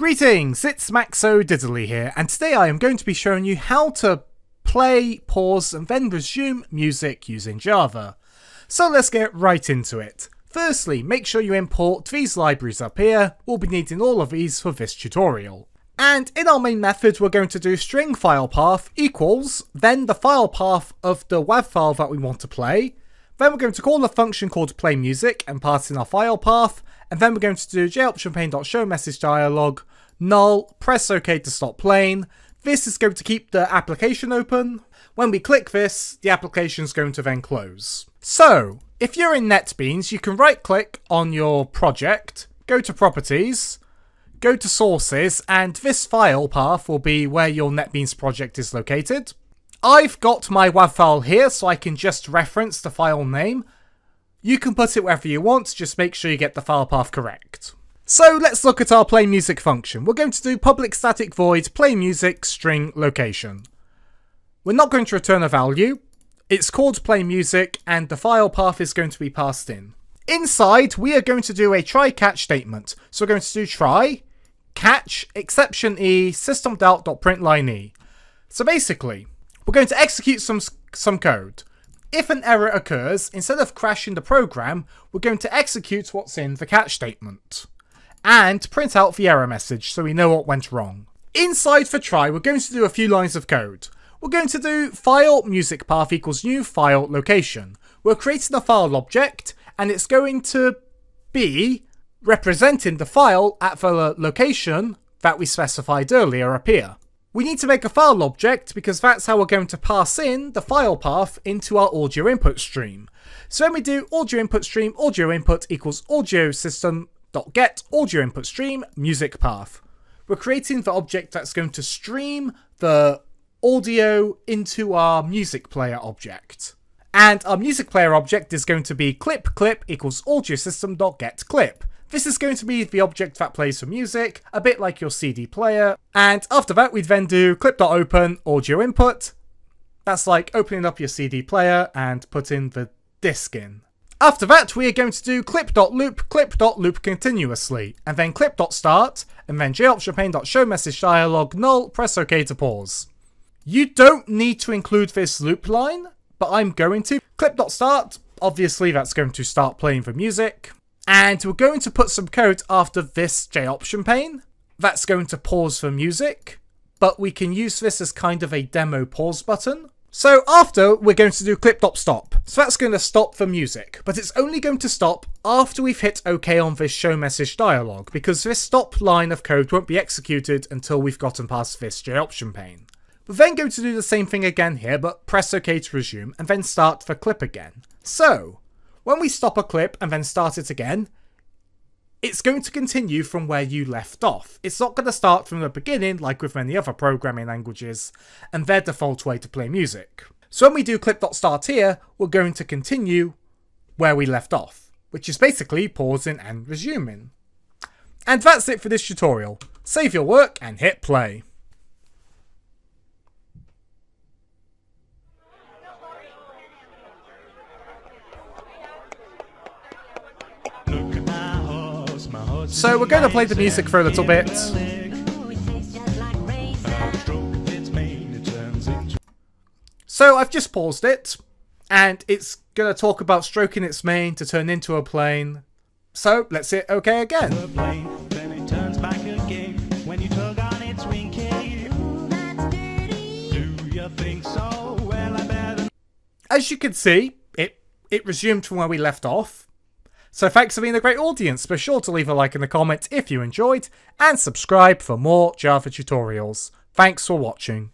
Greetings, it's Maxo Diddley here, and today I am going to be showing you how to play, pause and then resume music using Java. So let's get right into it. Firstly, make sure you import these libraries up here. We'll be needing all of these for this tutorial. And in our main method we're going to do string file path equals, then the file path of the WAV file that we want to play. Then we're going to call a function called play music and pass in our file path. And then we're going to do joptionpane.showMessageDialog, null, press OK to stop playing. This is going to keep the application open. When we click this, the application is going to then close. So, if you're in NetBeans, you can right click on your project, go to properties, go to sources, and this file path will be where your NetBeans project is located. I've got my WAV file here, so I can just reference the file name. You can put it wherever you want, just make sure you get the file path correct. So let's look at our play music function. We're going to do public static void play music string location. We're not going to return a value. It's called play music and the file path is going to be passed in. Inside we are going to do a try catch statement. So we're going to do try catch exception e system.out.println e. So basically we're going to execute some code. If an error occurs, instead of crashing the program, we're going to execute what's in the catch statement and print out the error message so we know what went wrong. Inside for try, we're going to do a few lines of code. We're going to do file music path equals new file location. We're creating a file object and it's going to be representing the file at the location that we specified earlier up here. We need to make a file object because that's how we're going to pass in the file path into our audio input stream. So when we do audio input stream, audio input equals audio system.get audio input stream music path. We're creating the object that's going to stream the audio into our music player object. And our music player object is going to be clip equals audio system.get clip. This is going to be the object that plays for music, a bit like your CD player. And after that, we'd then do clip.open audio input. That's like opening up your CD player and putting the disc in. After that, we are going to do clip.loop continuously, and then clip.start, and then joptionpane.showMessageDialog null, press OK to pause. You don't need to include this loop line, but I'm going to. Clip.start, obviously that's going to start playing the music. And we're going to put some code after this JOptionPane. That's going to pause for music, but we can use this as kind of a demo pause button. So after, we're going to do clip.stop. So that's going to stop the music, but it's only going to stop after we've hit OK on this show message dialog, because this stop line of code won't be executed until we've gotten past this JOptionPane. We're then going to do the same thing again here, but press OK to resume, and then start the clip again. So when we stop a clip and then start it again, it's going to continue from where you left off. It's not going to start from the beginning like with many other programming languages and their default way to play music. So when we do clip.start here, we're going to continue where we left off, which is basically pausing and resuming. And that's it for this tutorial. Save your work and hit play. So we're going to play the music for a little bit. So I've just paused it, and it's going to talk about stroking its mane to turn into a plane. So let's hit OK again. As you can see, it resumed from where we left off. So thanks for being a great audience. Be sure to leave a like in the comment if you enjoyed, and subscribe for more Java tutorials. Thanks for watching.